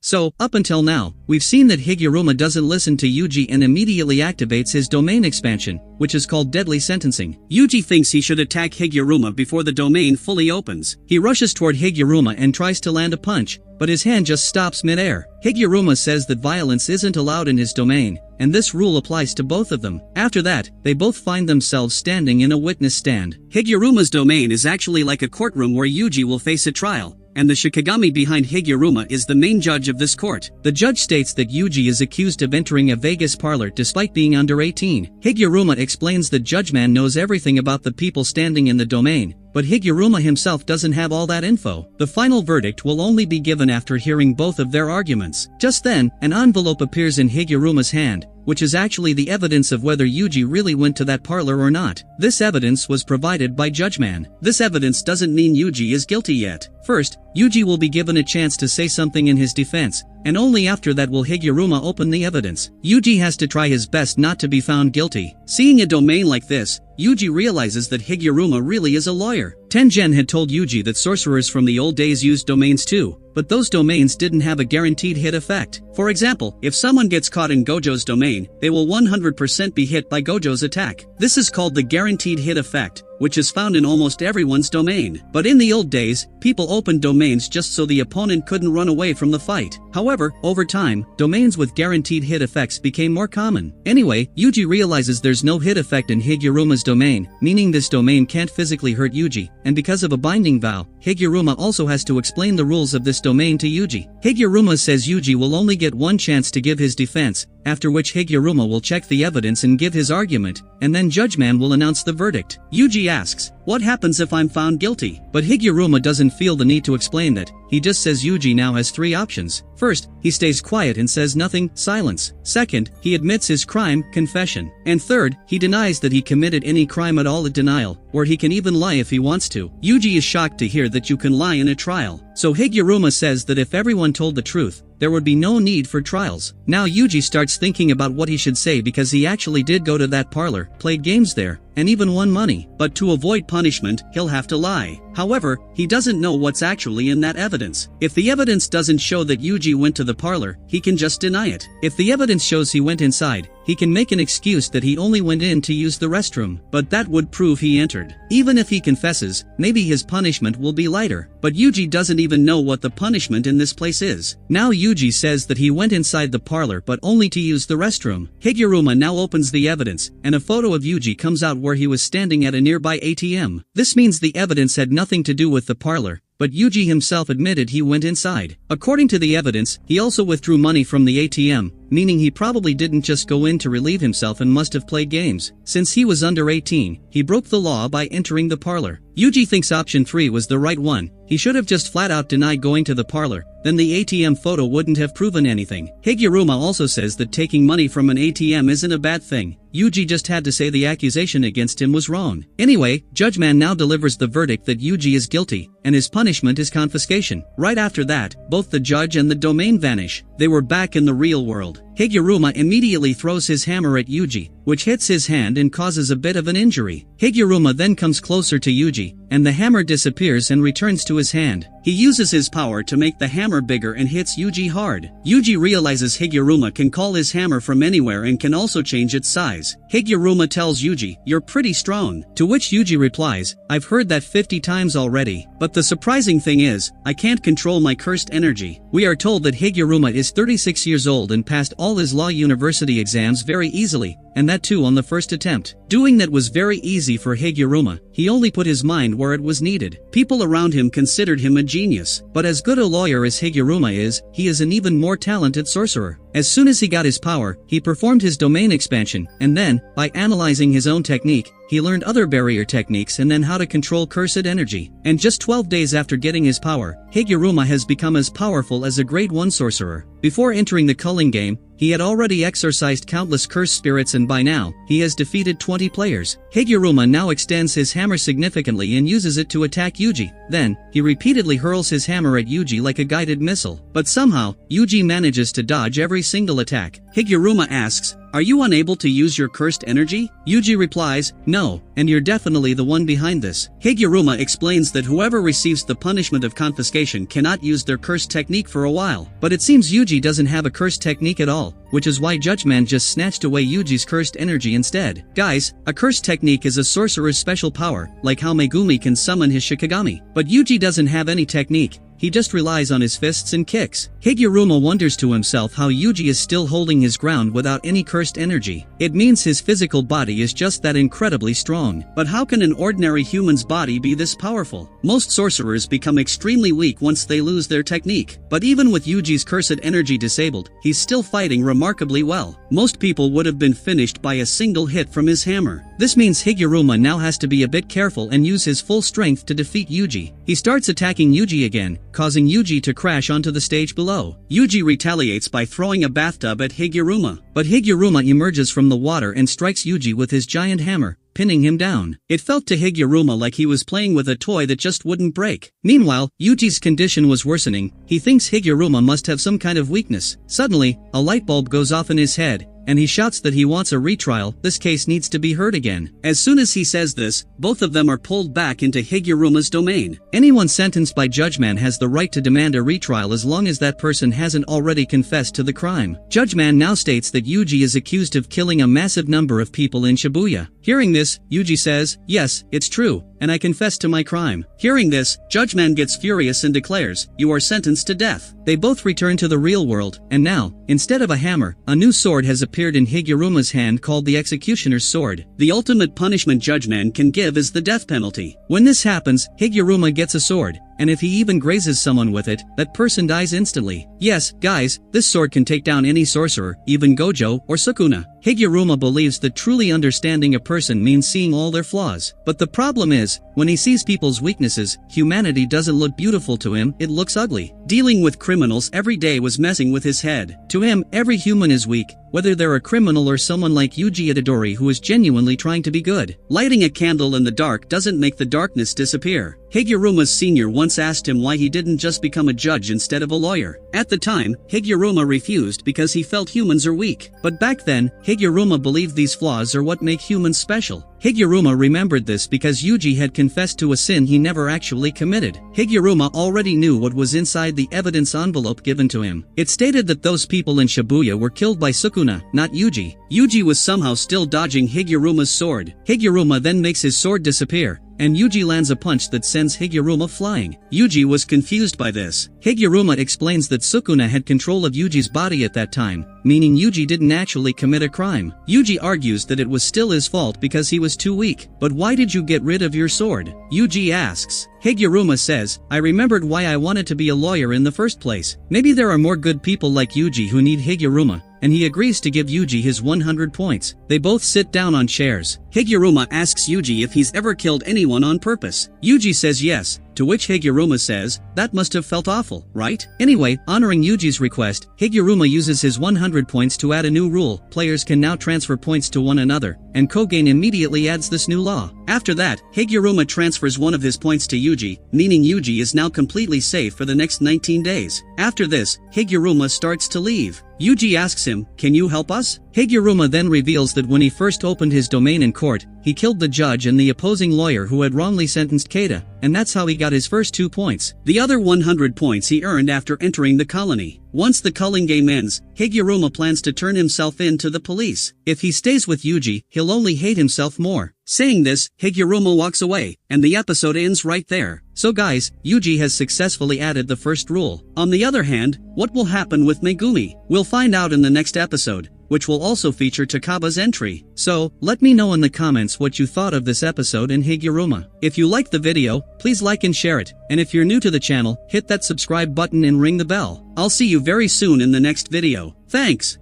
So, up until now, we've seen that Higuruma doesn't listen to Yuji and immediately activates his domain expansion, which is called deadly sentencing. Yuji thinks he should attack Higuruma before the domain fully opens. He rushes toward Higuruma and tries to land a punch, but his hand just stops mid-air. Higuruma says that violence isn't allowed in his domain, and this rule applies to both of them. After that, they both find themselves standing in a witness stand. Higuruma's domain is actually like a courtroom where Yuji will face a trial, and the Shikigami behind Higuruma is the main judge of this court. The judge states that Yuji is accused of entering a Vegas parlor despite being under 18. Higuruma explains that Judgeman knows everything about the people standing in the domain, but Higuruma himself doesn't have all that info. The final verdict will only be given after hearing both of their arguments. Just then, an envelope appears in Higuruma's hand, which is actually the evidence of whether Yuji really went to that parlor or not. This evidence was provided by Judgeman. This evidence doesn't mean Yuji is guilty yet. First, Yuji will be given a chance to say something in his defense, and only after that will Higuruma open the evidence. Yuji has to try his best not to be found guilty. Seeing a domain like this, Yuji realizes that Higuruma really is a lawyer. Tengen had told Yuji that sorcerers from the old days used domains too, but those domains didn't have a guaranteed hit effect. For example, if someone gets caught in Gojo's domain, they will 100% be hit by Gojo's attack. This is called the guaranteed hit effect, which is found in almost everyone's domain. But in the old days, people opened domains just so the opponent couldn't run away from the fight. However, over time, domains with guaranteed hit effects became more common. Anyway, Yuji realizes there's no hit effect in Higuruma's domain, meaning this domain can't physically hurt Yuji, and because of a binding vow, Higuruma also has to explain the rules of this domain to Yuji. Higuruma says Yuji will only get one chance to give his defense, after which Higuruma will check the evidence and give his argument, and then Judgeman will announce the verdict. Yuji asks, "What happens if I'm found guilty?" But Higuruma doesn't feel the need to explain that. He just says Yuji now has three options. First, he stays quiet and says nothing, silence. Second, he admits his crime, confession. And third, he denies that he committed any crime at all, denial, or he can even lie if he wants to. Yuji is shocked to hear that you can lie in a trial. So Higuruma says that if everyone told the truth, there would be no need for trials. Now Yuji starts thinking about what he should say because he actually did go to that parlor, played games there, and even won money. But to avoid punishment, he'll have to lie. However, he doesn't know what's actually in that evidence. If the evidence doesn't show that Yuji went to the parlor, he can just deny it. If the evidence shows he went inside, he can make an excuse that he only went in to use the restroom, but that would prove he entered. Even if he confesses, maybe his punishment will be lighter. But Yuji doesn't even know what the punishment in this place is. Now Yuji says that he went inside the parlor but only to use the restroom. Higuruma now opens the evidence, and a photo of Yuji comes out where he was standing at a nearby ATM. This means the evidence had nothing to do with the parlor, but Yuji himself admitted he went inside. According to the evidence, he also withdrew money from the ATM, meaning he probably didn't just go in to relieve himself and must have played games. Since he was under 18, he broke the law by entering the parlor. Yuji thinks option 3 was the right one. He should have just flat out denied going to the parlor, then the ATM photo wouldn't have proven anything. Higuruma also says that taking money from an ATM isn't a bad thing. Yuji just had to say the accusation against him was wrong. Anyway, Judgeman now delivers the verdict that Yuji is guilty, and his punishment is confiscation. Right after that, both the judge and the domain vanish. They were back in the real world. Higuruma immediately throws his hammer at Yuji, which hits his hand and causes a bit of an injury. Higuruma then comes closer to Yuji, and the hammer disappears and returns to his hand. He uses his power to make the hammer bigger and hits Yuji hard. Yuji realizes Higuruma can call his hammer from anywhere and can also change its size. Higuruma tells Yuji, "You're pretty strong." To which Yuji replies, "I've heard that 50 times already. But the surprising thing is, I can't control my cursed energy." We are told that Higuruma is 36 years old and passed all his law university exams very easily, and that too on the first attempt. Doing that was very easy for Higuruma. He only put his mind where it was needed. People around him considered him a genius. But as good a lawyer as Higuruma is, he is an even more talented sorcerer. As soon as he got his power, he performed his domain expansion, and then, by analyzing his own technique, he learned other barrier techniques and then how to control cursed energy. And just 12 days after getting his power, Higuruma has become as powerful as a grade 1 sorcerer. Before entering the culling game, he had already exorcised countless cursed spirits, and by now, he has defeated 20 players. Higuruma now extends his hammer significantly and uses it to attack Yuji. Then, he repeatedly hurls his hammer at Yuji like a guided missile. But somehow, Yuji manages to dodge every single attack. Higuruma asks, "Are you unable to use your cursed energy?" Yuji replies, "No, and you're definitely the one behind this." Higuruma explains that whoever receives the punishment of confiscation cannot use their cursed technique for a while. But it seems Yuji doesn't have a cursed technique at all, which is why Judgeman just snatched away Yuji's cursed energy instead. Guys, a cursed technique is a sorcerer's special power, like how Megumi can summon his Shikigami. But Yuji doesn't have any technique. He just relies on his fists and kicks. Higuruma wonders to himself how Yuji is still holding his ground without any cursed energy. It means his physical body is just that incredibly strong. But how can an ordinary human's body be this powerful? Most sorcerers become extremely weak once they lose their technique. But even with Yuji's cursed energy disabled, he's still fighting remarkably well. Most people would have been finished by a single hit from his hammer. This means Higuruma now has to be a bit careful and use his full strength to defeat Yuji. He starts attacking Yuji again, causing Yuji to crash onto the stage below. Yuji retaliates by throwing a bathtub at Higuruma, but Higuruma emerges from the water and strikes Yuji with his giant hammer, pinning him down. It felt to Higuruma like he was playing with a toy that just wouldn't break. Meanwhile, Yuji's condition was worsening. He thinks Higuruma must have some kind of weakness. Suddenly, a light bulb goes off in his head, and he shouts that he wants a retrial. This case needs to be heard again. As soon as he says this, both of them are pulled back into Higuruma's domain. Anyone sentenced by Judgeman has the right to demand a retrial as long as that person hasn't already confessed to the crime. Judgeman now states that Yuji is accused of killing a massive number of people in Shibuya. Hearing this, Yuji says, "Yes, it's true, and I confess to my crime." Hearing this, Judgeman gets furious and declares, "You are sentenced to death." They both return to the real world, and now, instead of a hammer, a new sword has appeared in Higuruma's hand called the Executioner's Sword. The ultimate punishment Judgeman can give is the death penalty. When this happens, Higuruma gets a sword, and if he even grazes someone with it, that person dies instantly. Yes, guys, this sword can take down any sorcerer, even Gojo or Sukuna. Higuruma believes that truly understanding a person means seeing all their flaws. But the problem is, when he sees people's weaknesses, humanity doesn't look beautiful to him, it looks ugly. Dealing with criminals every day was messing with his head. To him, every human is weak, whether they're a criminal or someone like Yuji Itadori who is genuinely trying to be good. Lighting a candle in the dark doesn't make the darkness disappear. Higuruma's senior once asked him why he didn't just become a judge instead of a lawyer. At the time, Higuruma refused because he felt humans are weak. But back then, Higuruma believed these flaws are what make humans special. Higuruma remembered this because Yuji had confessed to a sin he never actually committed. Higuruma already knew what was inside the evidence envelope given to him. It stated that those people in Shibuya were killed by Sukuna, not Yuji. Yuji was somehow still dodging Higuruma's sword. Higuruma then makes his sword disappear, and Yuji lands a punch that sends Higuruma flying. Yuji was confused by this. Higuruma explains that Sukuna had control of Yuji's body at that time, meaning Yuji didn't actually commit a crime. Yuji argues that it was still his fault because he was too weak. But why did you get rid of your sword? Yuji asks. Higuruma says, "I remembered why I wanted to be a lawyer in the first place. Maybe there are more good people like Yuji who need Higuruma," and he agrees to give Yuji his 100 points. They both sit down on chairs. Higuruma asks Yuji if he's ever killed anyone on purpose. Yuji says yes, to which Higuruma says, "That must have felt awful, right?" Anyway, honoring Yuji's request, Higuruma uses his 100 points to add a new rule. Players can now transfer points to one another, and Kogen immediately adds this new law. After that, Higuruma transfers one of his points to Yuji, meaning Yuji is now completely safe for the next 19 days. After this, Higuruma starts to leave. Yuji asks him, "Can you help us?" Higuruma then reveals that when he first opened his domain in court, he killed the judge and the opposing lawyer who had wrongly sentenced Keita, and that's how he got his first 2 points. The other 100 points he earned after entering the colony. Once the culling game ends, Higuruma plans to turn himself in to the police. If he stays with Yuji, he'll only hate himself more. Saying this, Higuruma walks away, and the episode ends right there. So guys, Yuji has successfully added the first rule. On the other hand, what will happen with Megumi? We'll find out in the next episode, which will also feature Takaba's entry. So, let me know in the comments what you thought of this episode and Higuruma. If you liked the video, please like and share it, and if you're new to the channel, hit that subscribe button and ring the bell. I'll see you very soon in the next video. Thanks!